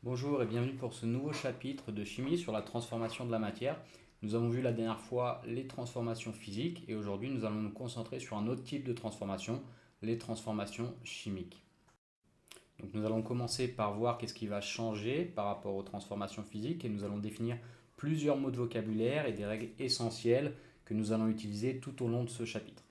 Bonjour et bienvenue pour ce nouveau chapitre de chimie sur la transformation de la matière. Nous avons vu la dernière fois les transformations physiques et aujourd'hui nous allons nous concentrer sur un autre type de transformation, les transformations chimiques. Donc nous allons commencer par voir qu'est-ce qui va changer par rapport aux transformations physiques et nous allons définir plusieurs mots de vocabulaire et des règles essentielles que nous allons utiliser tout au long de ce chapitre.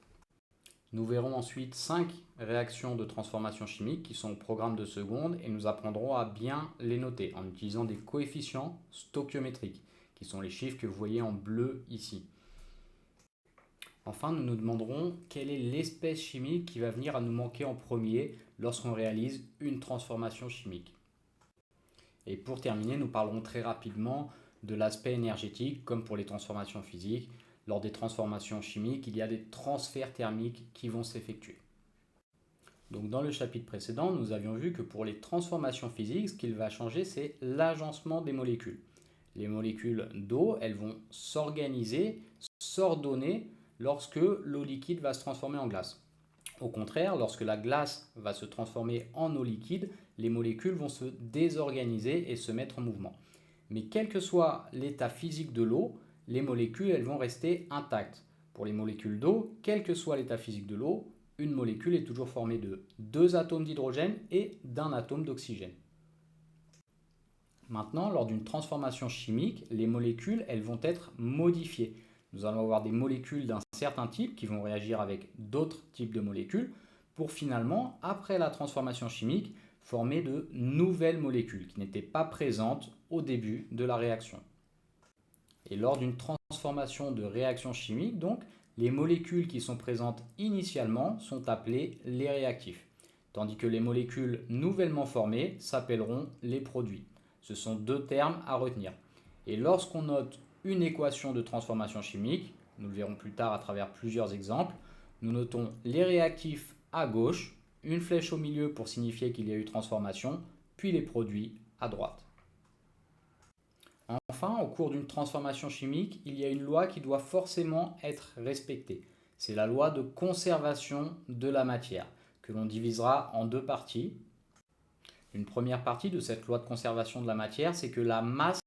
Nous verrons ensuite 5 réactions de transformation chimique qui sont au programme de seconde et nous apprendrons à bien les noter en utilisant des coefficients stoichiométriques, qui sont les chiffres que vous voyez en bleu ici. Enfin, nous nous demanderons quelle est l'espèce chimique qui va venir à nous manquer en premier lorsqu'on réalise une transformation chimique. Et pour terminer, nous parlerons très rapidement de l'aspect énergétique, comme pour les transformations physiques. Lors des transformations chimiques, il y a des transferts thermiques qui vont s'effectuer. Donc dans le chapitre précédent, nous avions vu que pour les transformations physiques, ce qu'il va changer, c'est l'agencement des molécules. Les molécules d'eau, elles vont s'organiser, s'ordonner lorsque l'eau liquide va se transformer en glace. Au contraire, lorsque la glace va se transformer en eau liquide, les molécules vont se désorganiser et se mettre en mouvement. Mais quel que soit l'état physique de l'eau, les molécules elles vont rester intactes. Pour les molécules d'eau, quel que soit l'état physique de l'eau, une molécule est toujours formée de 2 atomes d'hydrogène et d'un atome d'oxygène. Maintenant, lors d'une transformation chimique, les molécules elles vont être modifiées. Nous allons avoir des molécules d'un certain type qui vont réagir avec d'autres types de molécules pour finalement, après la transformation chimique, former de nouvelles molécules qui n'étaient pas présentes au début de la réaction. Et lors d'une transformation de réaction chimique, donc, les molécules qui sont présentes initialement sont appelées les réactifs, tandis que les molécules nouvellement formées s'appelleront les produits. Ce sont deux termes à retenir. Et lorsqu'on note une équation de transformation chimique, nous le verrons plus tard à travers plusieurs exemples, nous notons les réactifs à gauche, une flèche au milieu pour signifier qu'il y a eu transformation, puis les produits à droite. Enfin, au cours d'une transformation chimique, il y a une loi qui doit forcément être respectée. C'est la loi de conservation de la matière, que l'on divisera en deux parties. Une première partie de cette loi de conservation de la matière, c'est que la masse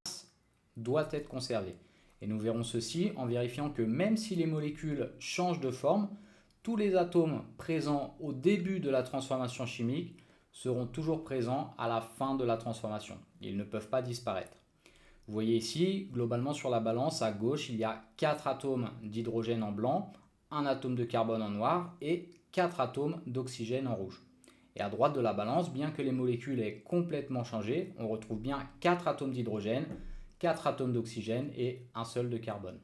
doit être conservée. Et nous verrons ceci en vérifiant que même si les molécules changent de forme, tous les atomes présents au début de la transformation chimique seront toujours présents à la fin de la transformation. Ils ne peuvent pas disparaître. Vous voyez ici, globalement sur la balance, à gauche, il y a 4 atomes d'hydrogène en blanc, un atome de carbone en noir et 4 atomes d'oxygène en rouge. Et à droite de la balance, bien que les molécules aient complètement changé, on retrouve bien 4 atomes d'hydrogène, 4 atomes d'oxygène et un seul de carbone.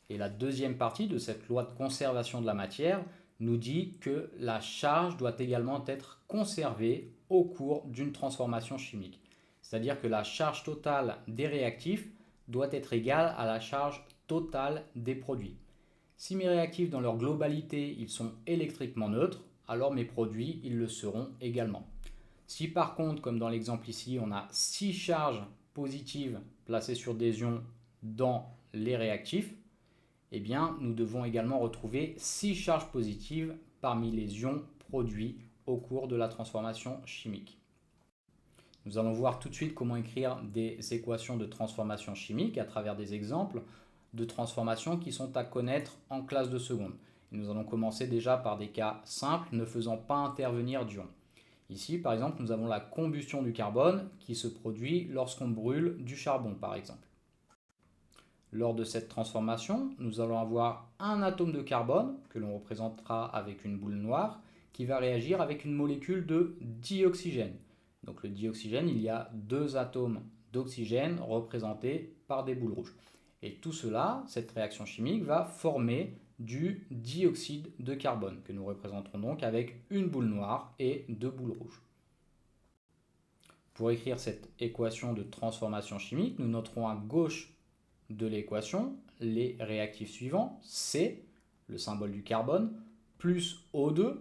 Et la deuxième partie de cette loi de conservation de la matière nous dit que la charge doit également être conservée au cours d'une transformation chimique. C'est-à-dire que la charge totale des réactifs doit être égale à la charge totale des produits. Si mes réactifs dans leur globalité ils sont électriquement neutres, alors mes produits ils le seront également. Si par contre, comme dans l'exemple ici, on a 6 charges positives placées sur des ions dans les réactifs, eh bien, nous devons également retrouver 6 charges positives parmi les ions produits au cours de la transformation chimique. Nous allons voir tout de suite comment écrire des équations de transformation chimique à travers des exemples de transformation qui sont à connaître en classe de seconde. Et nous allons commencer déjà par des cas simples ne faisant pas intervenir d'ions. Ici, par exemple, nous avons la combustion du carbone qui se produit lorsqu'on brûle du charbon, par exemple. Lors de cette transformation, nous allons avoir un atome de carbone, que l'on représentera avec une boule noire, qui va réagir avec une molécule de dioxygène. Donc le dioxygène, il y a 2 atomes d'oxygène représentés par des boules rouges. Et tout cela, cette réaction chimique, va former du dioxyde de carbone, que nous représenterons donc avec une boule noire et 2 boules rouges. Pour écrire cette équation de transformation chimique, nous noterons à gauche de l'équation les réactifs suivants, C, le symbole du carbone, plus O2,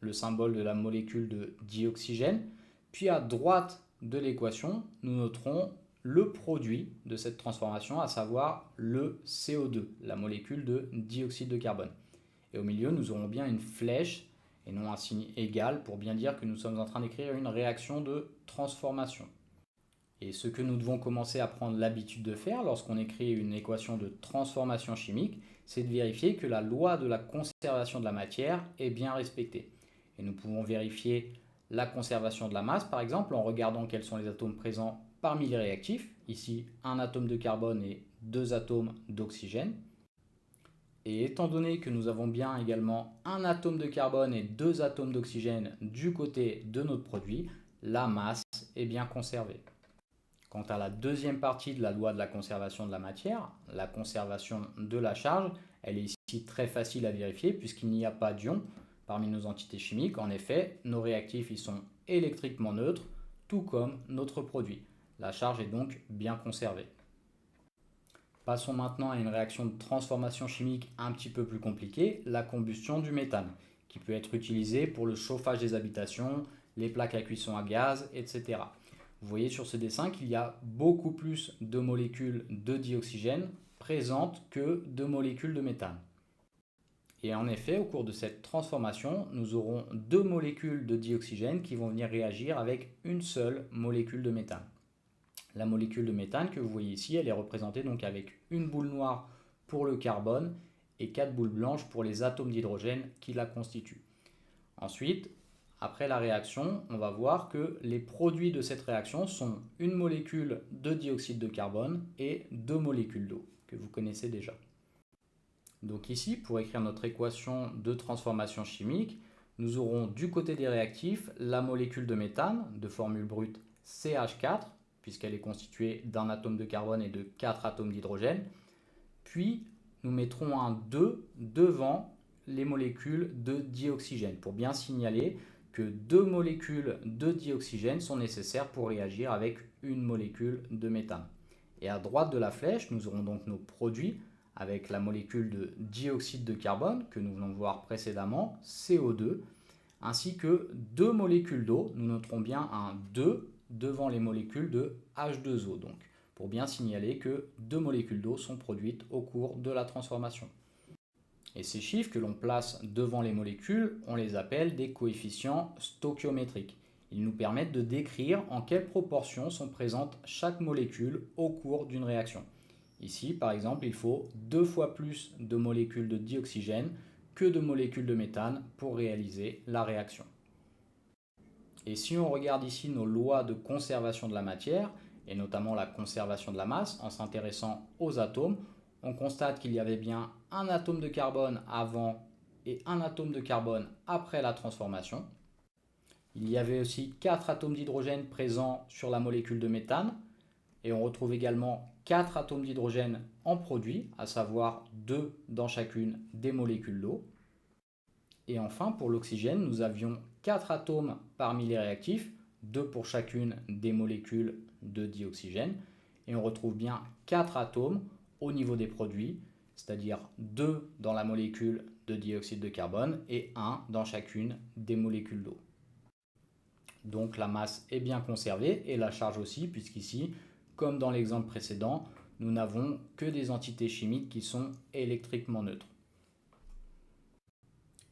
le symbole de la molécule de dioxygène, puis à droite de l'équation, nous noterons le produit de cette transformation, à savoir le CO2, la molécule de dioxyde de carbone. Et au milieu, nous aurons bien une flèche, et non un signe égal pour bien dire que nous sommes en train d'écrire une réaction de transformation. Et ce que nous devons commencer à prendre l'habitude de faire lorsqu'on écrit une équation de transformation chimique, c'est de vérifier que la loi de la conservation de la matière est bien respectée. Et nous pouvons vérifier la conservation de la masse, par exemple, en regardant quels sont les atomes présents parmi les réactifs. Ici, un atome de carbone et 2 atomes d'oxygène. Et étant donné que nous avons bien également un atome de carbone et 2 atomes d'oxygène du côté de notre produit, la masse est bien conservée. Quant à la deuxième partie de la loi de la conservation de la matière, la conservation de la charge, elle est ici très facile à vérifier puisqu'il n'y a pas d'ion parmi nos entités chimiques. En effet, nos réactifs ils sont électriquement neutres, tout comme notre produit. La charge est donc bien conservée. Passons maintenant à une réaction de transformation chimique un petit peu plus compliquée, la combustion du méthane, qui peut être utilisée pour le chauffage des habitations, les plaques à cuisson à gaz, etc. Vous voyez sur ce dessin qu'il y a beaucoup plus de molécules de dioxygène présentes que de molécules de méthane. Et en effet, au cours de cette transformation, nous aurons 2 molécules de dioxygène qui vont venir réagir avec une seule molécule de méthane. La molécule de méthane que vous voyez ici, elle est représentée donc avec une boule noire pour le carbone et 4 boules blanches pour les atomes d'hydrogène qui la constituent. Ensuite, après la réaction, on va voir que les produits de cette réaction sont une molécule de dioxyde de carbone et 2 molécules d'eau, que vous connaissez déjà. Donc ici, pour écrire notre équation de transformation chimique, nous aurons du côté des réactifs la molécule de méthane, de formule brute CH4, puisqu'elle est constituée d'un atome de carbone et de 4 atomes d'hydrogène. Puis, nous mettrons un 2 devant les molécules de dioxygène pour bien signaler que 2 molécules de dioxygène sont nécessaires pour réagir avec une molécule de méthane. Et à droite de la flèche, nous aurons donc nos produits avec la molécule de dioxyde de carbone que nous venons de voir précédemment, CO2, ainsi que 2 molécules d'eau. Nous noterons bien un 2 devant les molécules de H2O, donc pour bien signaler que 2 molécules d'eau sont produites au cours de la transformation. Et ces chiffres que l'on place devant les molécules, on les appelle des coefficients stoichiométriques. Ils nous permettent de décrire en quelle proportion sont présentes chaque molécule au cours d'une réaction. Ici, par exemple, il faut 2 fois plus de molécules de dioxygène que de molécules de méthane pour réaliser la réaction. Et si on regarde ici nos lois de conservation de la matière, et notamment la conservation de la masse, en s'intéressant aux atomes, on constate qu'il y avait bien un atome de carbone avant et un atome de carbone après la transformation. Il y avait aussi 4 atomes d'hydrogène présents sur la molécule de méthane, et on retrouve également 4 atomes d'hydrogène en produit, à savoir 2 dans chacune des molécules d'eau. Et enfin, pour l'oxygène, nous avions 4 atomes parmi les réactifs, 2 pour chacune des molécules de dioxygène. Et on retrouve bien 4 atomes au niveau des produits, c'est-à-dire 2 dans la molécule de dioxyde de carbone et 1 dans chacune des molécules d'eau. Donc la masse est bien conservée et la charge aussi, puisqu'ici, comme dans l'exemple précédent, nous n'avons que des entités chimiques qui sont électriquement neutres.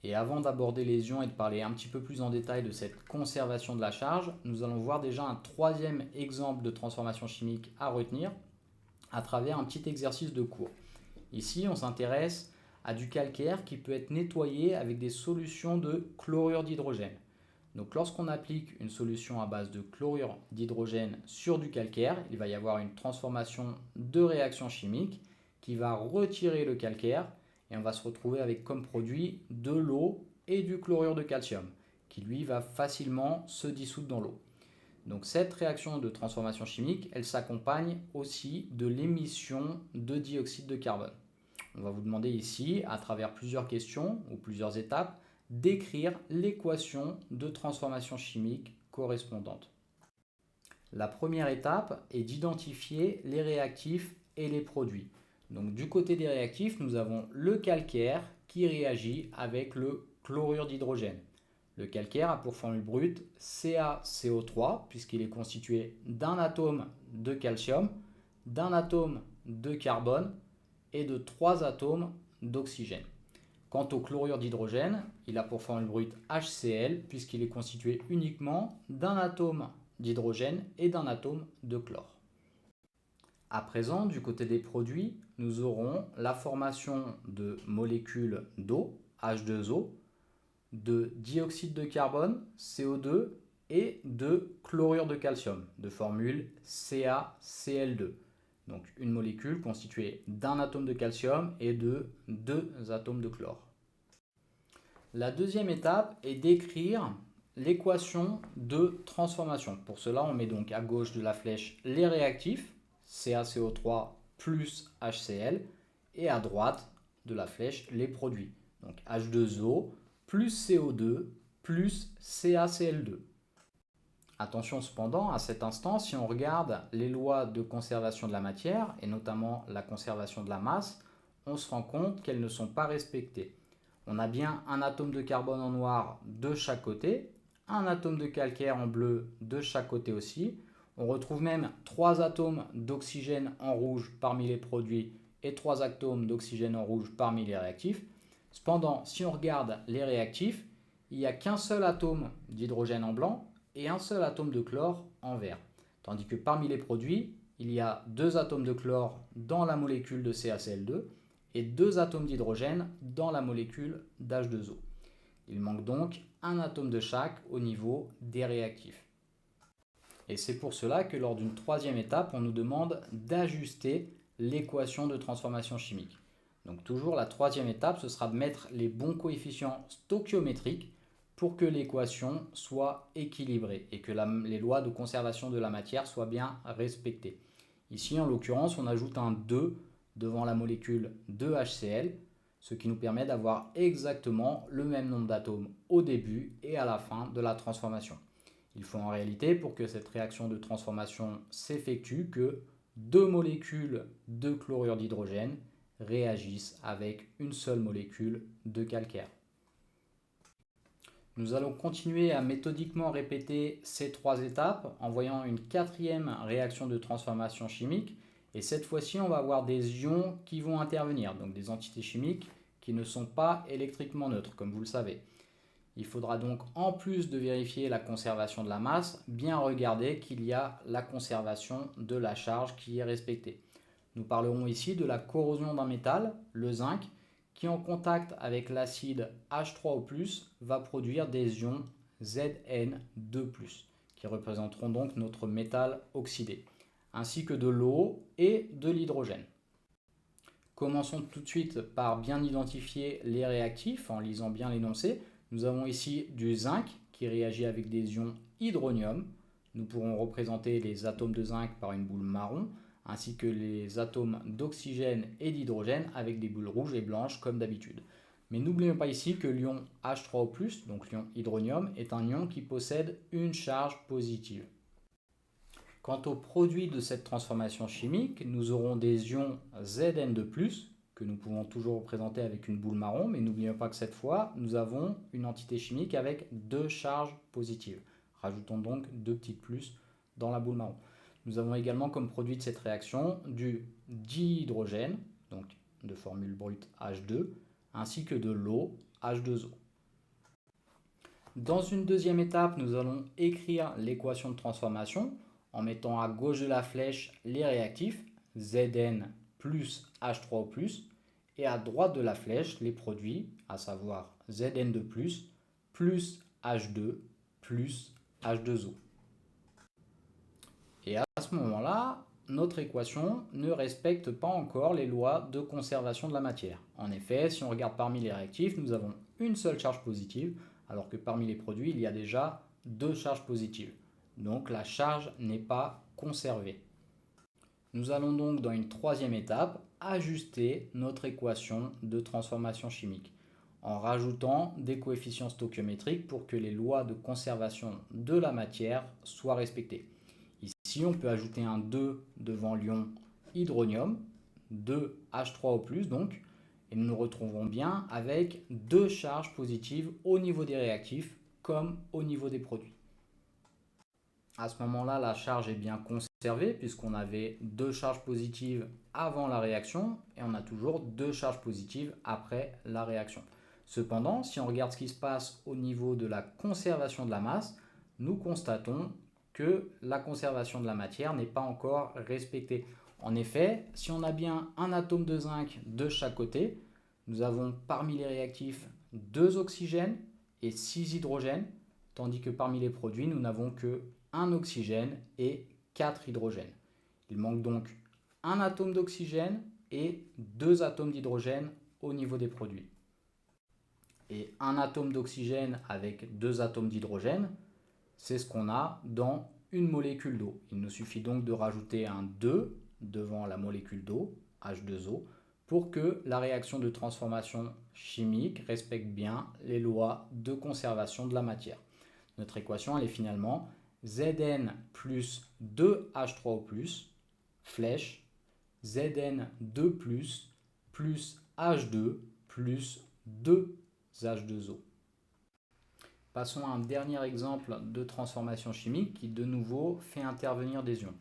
Et avant d'aborder les ions et de parler un petit peu plus en détail de cette conservation de la charge, nous allons voir déjà un troisième exemple de transformation chimique à retenir à travers un petit exercice de cours. Ici, on s'intéresse à du calcaire qui peut être nettoyé avec des solutions de chlorure d'hydrogène. Donc lorsqu'on applique une solution à base de chlorure d'hydrogène sur du calcaire, il va y avoir une transformation de réaction chimique qui va retirer le calcaire et on va se retrouver avec comme produit de l'eau et du chlorure de calcium qui lui va facilement se dissoudre dans l'eau. Donc cette réaction de transformation chimique, elle s'accompagne aussi de l'émission de dioxyde de carbone. On va vous demander ici, à travers plusieurs questions ou plusieurs étapes, d'écrire l'équation de transformation chimique correspondante. La première étape est d'identifier les réactifs et les produits. Donc du côté des réactifs, nous avons le calcaire qui réagit avec le chlorure d'hydrogène. Le calcaire a pour formule brute CaCO3 puisqu'il est constitué d'un atome de calcium, d'un atome de carbone et de 3 atomes d'oxygène. Quant au chlorure d'hydrogène, il a pour formule brute HCl puisqu'il est constitué uniquement d'un atome d'hydrogène et d'un atome de chlore. À présent, du côté des produits, nous aurons la formation de molécules d'eau, H2O, de dioxyde de carbone, CO2, et de chlorure de calcium, de formule CaCl2. Donc une molécule constituée d'un atome de calcium et de deux atomes de chlore. La deuxième étape est d'écrire l'équation de transformation. Pour cela, on met donc à gauche de la flèche les réactifs, CaCO3 plus HCl, et à droite de la flèche les produits, donc H2O plus CO2 plus CaCl2. Attention cependant, à cet instant, si on regarde les lois de conservation de la matière, et notamment la conservation de la masse, on se rend compte qu'elles ne sont pas respectées. On a bien un atome de carbone en noir de chaque côté, un atome de calcaire en bleu de chaque côté aussi. On retrouve même 3 atomes d'oxygène en rouge parmi les produits et 3 atomes d'oxygène en rouge parmi les réactifs. Cependant, si on regarde les réactifs, il n'y a qu'un seul atome d'hydrogène en blanc et un seul atome de chlore en vert. Tandis que parmi les produits, il y a 2 atomes de chlore dans la molécule de CaCl2 et 2 atomes d'hydrogène dans la molécule d'H2O. Il manque donc un atome de chaque au niveau des réactifs. Et c'est pour cela que lors d'une troisième étape, on nous demande d'ajuster l'équation de transformation chimique. Donc toujours la troisième étape, ce sera de mettre les bons coefficients stoichiométriques pour que l'équation soit équilibrée et que les lois de conservation de la matière soient bien respectées. Ici, en l'occurrence, on ajoute un 2 devant la molécule de HCl, ce qui nous permet d'avoir exactement le même nombre d'atomes au début et à la fin de la transformation. Il faut en réalité, pour que cette réaction de transformation s'effectue, que 2 molécules de chlorure d'hydrogène réagissent avec une seule molécule de calcaire. Nous allons continuer à méthodiquement répéter ces 3 étapes en voyant une 4e réaction de transformation chimique. Et cette fois-ci, on va avoir des ions qui vont intervenir, donc des entités chimiques qui ne sont pas électriquement neutres, comme vous le savez. Il faudra donc, en plus de vérifier la conservation de la masse, bien regarder qu'il y a la conservation de la charge qui est respectée. Nous parlerons ici de la corrosion d'un métal, le zinc, qui en contact avec l'acide H3O+, va produire des ions Zn2+, qui représenteront donc notre métal oxydé, ainsi que de l'eau et de l'hydrogène. Commençons tout de suite par bien identifier les réactifs en lisant bien l'énoncé. Nous avons ici du zinc qui réagit avec des ions hydronium. Nous pourrons représenter les atomes de zinc par une boule marron, ainsi que les atomes d'oxygène et d'hydrogène avec des boules rouges et blanches comme d'habitude. Mais n'oublions pas ici que l'ion H3O+, donc l'ion hydronium, est un ion qui possède une charge positive. Quant au produit de cette transformation chimique, nous aurons des ions Zn2+, que nous pouvons toujours représenter avec une boule marron, mais n'oublions pas que cette fois, nous avons une entité chimique avec 2 charges positives. Rajoutons donc 2 petites plus dans la boule marron. Nous avons également comme produit de cette réaction du dihydrogène, donc de formule brute H2, ainsi que de l'eau H2O. Dans une deuxième étape, nous allons écrire l'équation de transformation en mettant à gauche de la flèche les réactifs, Zn plus H3O+, et à droite de la flèche les produits, à savoir Zn2+, plus H2, plus H2O. Et à ce moment-là, notre équation ne respecte pas encore les lois de conservation de la matière. En effet, si on regarde parmi les réactifs, nous avons une seule charge positive, alors que parmi les produits, il y a déjà 2 charges positives. Donc la charge n'est pas conservée. Nous allons donc dans une troisième étape ajuster notre équation de transformation chimique en rajoutant des coefficients stoichiométriques pour que les lois de conservation de la matière soient respectées. Ici, on peut ajouter un 2 devant l'ion hydronium, 2H3O+, donc, et nous nous retrouverons bien avec 2 charges positives au niveau des réactifs comme au niveau des produits. À ce moment-là, la charge est bien conservée puisqu'on avait 2 charges positives avant la réaction et on a toujours 2 charges positives après la réaction. Cependant, si on regarde ce qui se passe au niveau de la conservation de la masse, nous constatons que la conservation de la matière n'est pas encore respectée. En effet, si on a bien un atome de zinc de chaque côté, nous avons parmi les réactifs 2 oxygènes et 6 hydrogènes, tandis que parmi les produits, nous n'avons que 1 oxygène et 4 hydrogènes. Il manque donc un atome d'oxygène et 2 atomes d'hydrogène au niveau des produits. Et un atome d'oxygène avec 2 atomes d'hydrogène, c'est ce qu'on a dans une molécule d'eau. Il nous suffit donc de rajouter un 2 devant la molécule d'eau, H2O, pour que la réaction de transformation chimique respecte bien les lois de conservation de la matière. Notre équation, elle est finalement Zn plus 2H3O+, flèche, Zn2+, plus H2 plus 2H2O. Passons à un dernier exemple de transformation chimique qui de nouveau fait intervenir des ions.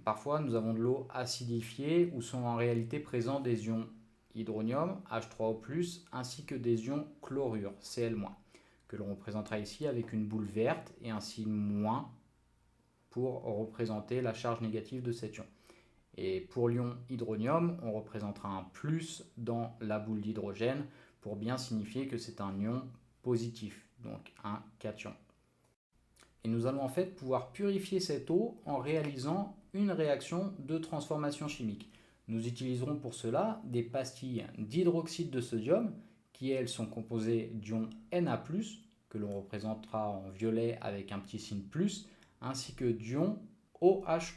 Parfois nous avons de l'eau acidifiée où sont en réalité présents des ions hydronium, H3O+, ainsi que des ions chlorure, Cl-, que l'on représentera ici avec une boule verte et un signe moins pour représenter la charge négative de cet ion. Et pour l'ion hydronium, on représentera un plus dans la boule d'hydrogène pour bien signifier que c'est un ion positif, donc un cation. Et nous allons en fait pouvoir purifier cette eau en réalisant une réaction de transformation chimique. Nous utiliserons pour cela des pastilles d'hydroxyde de sodium qui elles sont composées d'ions Na+, que l'on représentera en violet avec un petit signe plus, ainsi que d'ions OH-,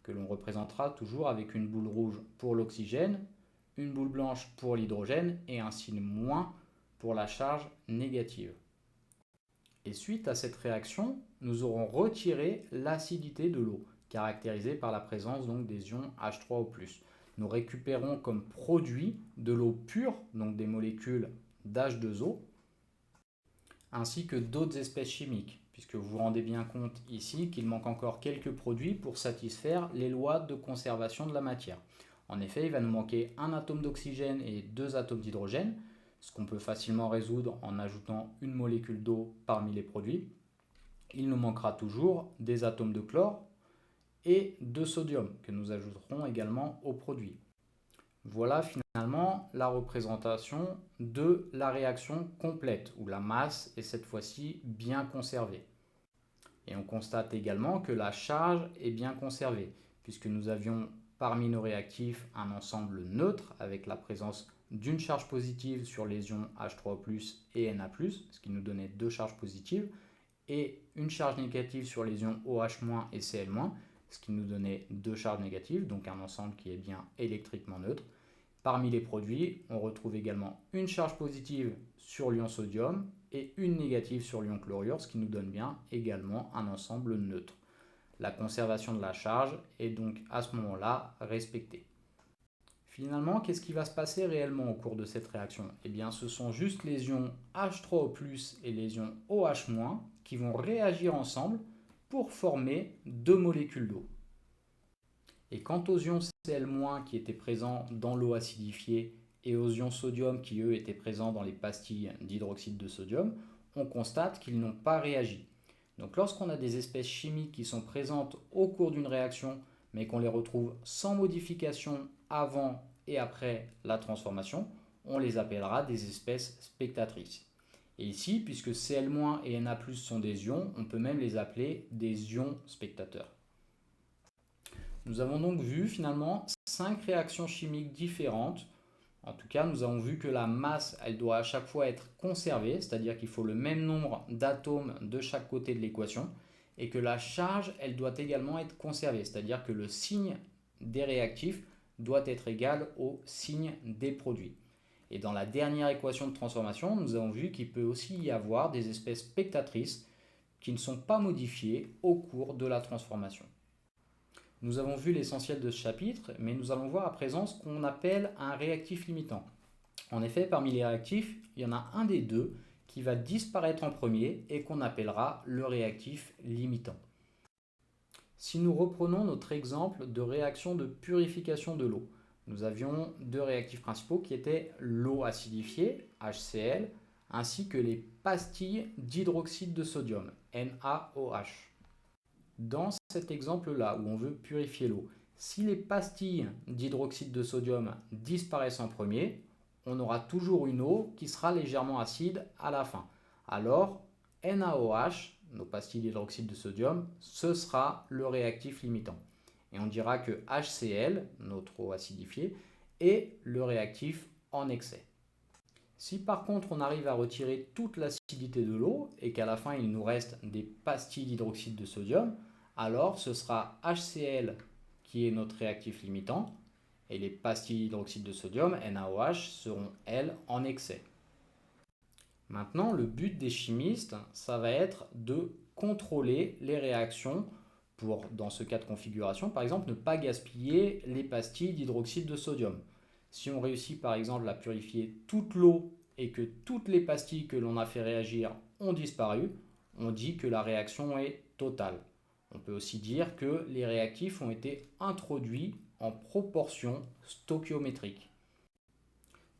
que l'on représentera toujours avec une boule rouge pour l'oxygène, une boule blanche pour l'hydrogène et un signe moins pour la charge négative. Et suite à cette réaction, nous aurons retiré l'acidité de l'eau, caractérisée par la présence donc des ions H3O+. Nous récupérons comme produit de l'eau pure, donc des molécules d'H2O, ainsi que d'autres espèces chimiques, puisque vous vous rendez bien compte ici qu'il manque encore quelques produits pour satisfaire les lois de conservation de la matière. En effet, il va nous manquer un atome d'oxygène et 2 atomes d'hydrogène, ce qu'on peut facilement résoudre en ajoutant une molécule d'eau parmi les produits. Il nous manquera toujours des atomes de chlore et de sodium que nous ajouterons également au produit. Voilà finalement la représentation de la réaction complète où la masse est cette fois-ci bien conservée. Et on constate également que la charge est bien conservée puisque nous avions parmi nos réactifs un ensemble neutre avec la présence d'une charge positive sur les ions H3O+, et Na+, ce qui nous donnait 2 charges positives, et une charge négative sur les ions OH- et Cl-, ce qui nous donnait 2 charges négatives, donc un ensemble qui est bien électriquement neutre. Parmi les produits, on retrouve également une charge positive sur l'ion sodium et une négative sur l'ion chlorure, ce qui nous donne bien également un ensemble neutre. La conservation de la charge est donc à ce moment-là respectée. Finalement, qu'est-ce qui va se passer réellement au cours de cette réaction? Eh bien, ce sont juste les ions H3O+ et les ions OH- qui vont réagir ensemble pour former 2 molécules d'eau. Et quant aux ions Cl- qui étaient présents dans l'eau acidifiée et aux ions sodium qui eux étaient présents dans les pastilles d'hydroxyde de sodium, on constate qu'ils n'ont pas réagi. Donc lorsqu'on a des espèces chimiques qui sont présentes au cours d'une réaction mais qu'on les retrouve sans modification avant et après la transformation, on les appellera des espèces spectatrices. Et ici, puisque Cl- et Na+ sont des ions, on peut même les appeler des ions spectateurs. Nous avons donc vu finalement 5 réactions chimiques différentes. En tout cas, nous avons vu que la masse, elle doit à chaque fois être conservée, c'est-à-dire qu'il faut le même nombre d'atomes de chaque côté de l'équation, et que la charge, elle doit également être conservée, c'est-à-dire que le signe des réactifs doit être égal au signe des produits. Et dans la dernière équation de transformation, nous avons vu qu'il peut aussi y avoir des espèces spectatrices qui ne sont pas modifiées au cours de la transformation. Nous avons vu l'essentiel de ce chapitre, mais nous allons voir à présent ce qu'on appelle un réactif limitant. En effet, parmi les réactifs, il y en a un des deux qui va disparaître en premier et qu'on appellera le réactif limitant. Si nous reprenons notre exemple de réaction de purification de l'eau, nous avions deux réactifs principaux qui étaient l'eau acidifiée, HCl, ainsi que les pastilles d'hydroxyde de sodium, NaOH. Dans cet exemple-là, où on veut purifier l'eau, si les pastilles d'hydroxyde de sodium disparaissent en premier, on aura toujours une eau qui sera légèrement acide à la fin. Alors, NaOH, nos pastilles d'hydroxyde de sodium, ce sera le réactif limitant. Et on dira que HCl, notre eau acidifiée, est le réactif en excès. Si par contre on arrive à retirer toute l'acidité de l'eau et qu'à la fin il nous reste des pastilles d'hydroxyde de sodium, alors ce sera HCl qui est notre réactif limitant et les pastilles d'hydroxyde de sodium, NaOH, seront elles en excès. Maintenant, le but des chimistes, ça va être de contrôler les réactions pour, dans ce cas de configuration, par exemple, ne pas gaspiller les pastilles d'hydroxyde de sodium. Si on réussit par exemple à purifier toute l'eau et que toutes les pastilles que l'on a fait réagir ont disparu, on dit que la réaction est totale. On peut aussi dire que les réactifs ont été introduits en proportion stoichiométrique.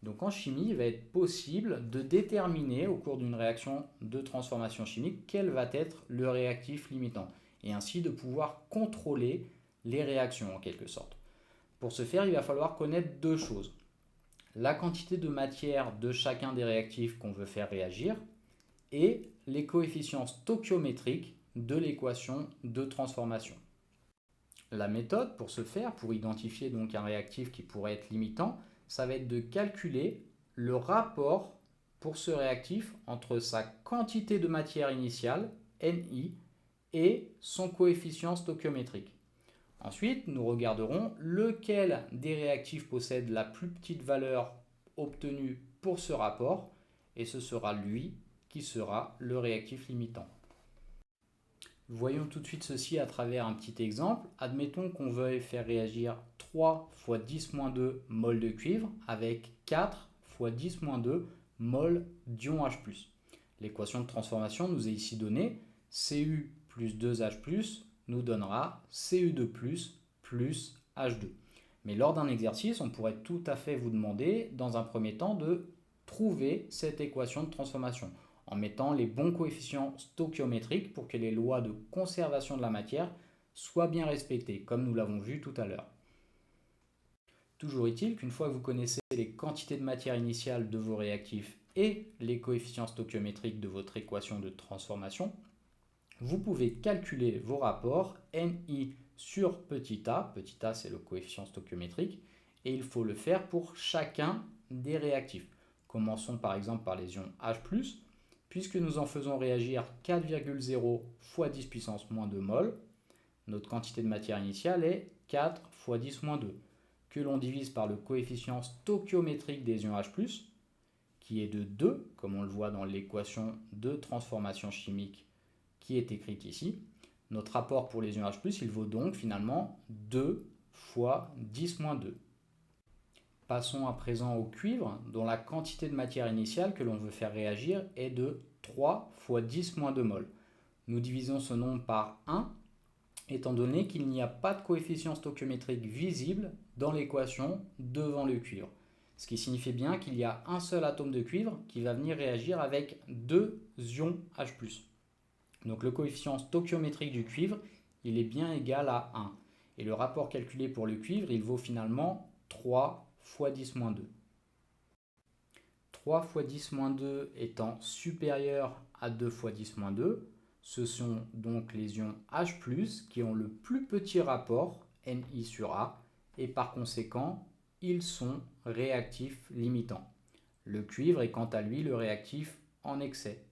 Donc en chimie, il va être possible de déterminer au cours d'une réaction de transformation chimique quel va être le réactif limitant et ainsi de pouvoir contrôler les réactions en quelque sorte. Pour ce faire, il va falloir connaître deux choses. La quantité de matière de chacun des réactifs qu'on veut faire réagir et les coefficients stoichiométriques de l'équation de transformation. La méthode pour ce faire, pour identifier donc un réactif qui pourrait être limitant, ça va être de calculer le rapport pour ce réactif entre sa quantité de matière initiale, Ni, et son coefficient stoichiométrique. Ensuite, nous regarderons lequel des réactifs possède la plus petite valeur obtenue pour ce rapport, et ce sera lui qui sera le réactif limitant. Voyons tout de suite ceci à travers un petit exemple. Admettons qu'on veuille faire réagir 3 fois 10-2 mol de cuivre avec 4 fois 10-2 mol d'ion H+. L'équation de transformation nous est ici donnée. Cu plus 2H+, nous donnera Cu2+, plus H2. Mais lors d'un exercice, on pourrait tout à fait vous demander, dans un premier temps, de trouver cette équation de transformation en mettant les bons coefficients stoichiométriques pour que les lois de conservation de la matière soient bien respectées, comme nous l'avons vu tout à l'heure. Toujours est-il qu'une fois que vous connaissez les quantités de matière initiale de vos réactifs et les coefficients stoichiométriques de votre équation de transformation, vous pouvez calculer vos rapports Ni sur petit a c'est le coefficient stoichiométrique, et il faut le faire pour chacun des réactifs. Commençons par exemple par les ions H+, puisque nous en faisons réagir 4,0 fois 10 puissance moins 2 mol, notre quantité de matière initiale est 4 fois 10 moins 2, que l'on divise par le coefficient stoichiométrique des ions H+, qui est de 2, comme on le voit dans l'équation de transformation chimique qui est écrite ici. Notre rapport pour les ions H+, il vaut donc finalement 2 fois 10 moins 2. Passons à présent au cuivre, dont la quantité de matière initiale que l'on veut faire réagir est de 3 fois 10 moins 2 mol. Nous divisons ce nombre par 1, étant donné qu'il n'y a pas de coefficient stoichiométrique visible dans l'équation devant le cuivre. Ce qui signifie bien qu'il y a un seul atome de cuivre qui va venir réagir avec deux ions H+. Donc le coefficient stoichiométrique du cuivre, il est bien égal à 1. Et le rapport calculé pour le cuivre, il vaut finalement 3 fois 10 moins 2. 3 fois 10 moins 2 étant supérieur à 2 fois 10 moins 2, ce sont donc les ions H+, qui ont le plus petit rapport, Ni sur A, et par conséquent, ils sont réactifs limitants. Le cuivre est quant à lui le réactif en excès.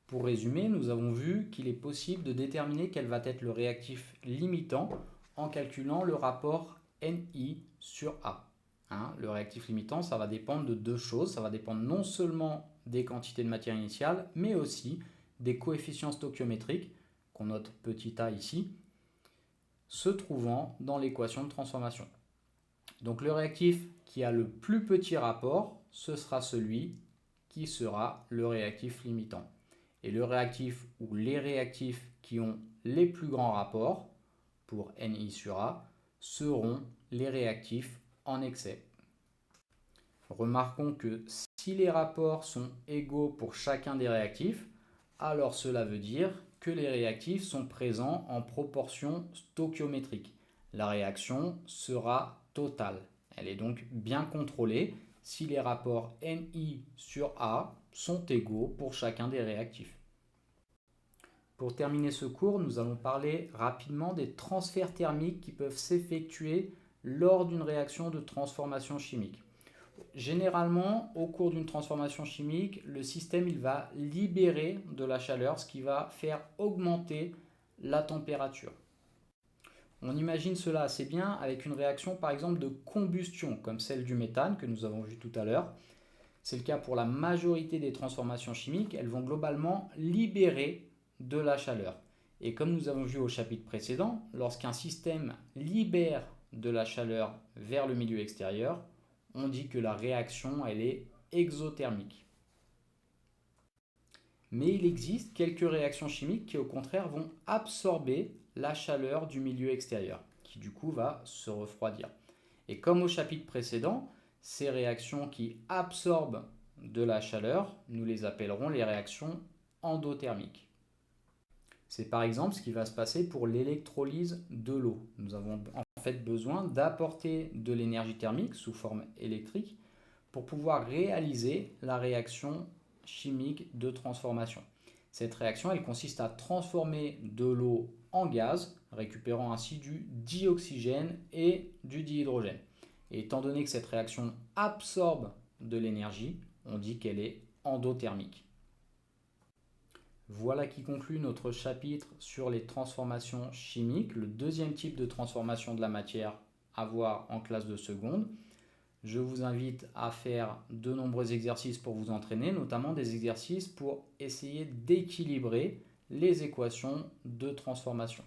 Pour résumer, nous avons vu qu'il est possible de déterminer quel va être le réactif limitant en calculant le rapport Ni sur A. Le réactif limitant, ça va dépendre de deux choses. Ça va dépendre non seulement des quantités de matière initiale, mais aussi des coefficients stoichiométriques, qu'on note petit a ici, se trouvant dans l'équation de transformation. Donc le réactif qui a le plus petit rapport, ce sera celui qui sera le réactif limitant. Et le réactif ou les réactifs qui ont les plus grands rapports, pour Ni sur A, seront les réactifs en excès. Remarquons que si les rapports sont égaux pour chacun des réactifs, alors cela veut dire que les réactifs sont présents en proportion stoichiométrique. La réaction sera totale. Elle est donc bien contrôlée si les rapports Ni sur A sont égaux pour chacun des réactifs. Pour terminer ce cours, nous allons parler rapidement des transferts thermiques qui peuvent s'effectuer lors d'une réaction de transformation chimique. Généralement, au cours d'une transformation chimique, le système va libérer de la chaleur, ce qui va faire augmenter la température. On imagine cela assez bien avec une réaction par exemple de combustion, comme celle du méthane que nous avons vu tout à l'heure. C'est le cas pour la majorité des transformations chimiques, elles vont globalement libérer de la chaleur. Et comme nous avons vu au chapitre précédent, lorsqu'un système libère de la chaleur vers le milieu extérieur, on dit que la réaction elle est exothermique. Mais il existe quelques réactions chimiques qui au contraire vont absorber la chaleur du milieu extérieur, qui du coup va se refroidir. Et comme au chapitre précédent, ces réactions qui absorbent de la chaleur, nous les appellerons les réactions endothermiques. C'est par exemple ce qui va se passer pour l'électrolyse de l'eau. Nous avons en fait besoin d'apporter de l'énergie thermique sous forme électrique pour pouvoir réaliser la réaction chimique de transformation. Cette réaction, elle consiste à transformer de l'eau en gaz, récupérant ainsi du dioxygène et du dihydrogène. Et étant donné que cette réaction absorbe de l'énergie, on dit qu'elle est endothermique. Voilà qui conclut notre chapitre sur les transformations chimiques, le deuxième type de transformation de la matière à voir en classe de seconde. Je vous invite à faire de nombreux exercices pour vous entraîner, notamment des exercices pour essayer d'équilibrer les équations de transformation.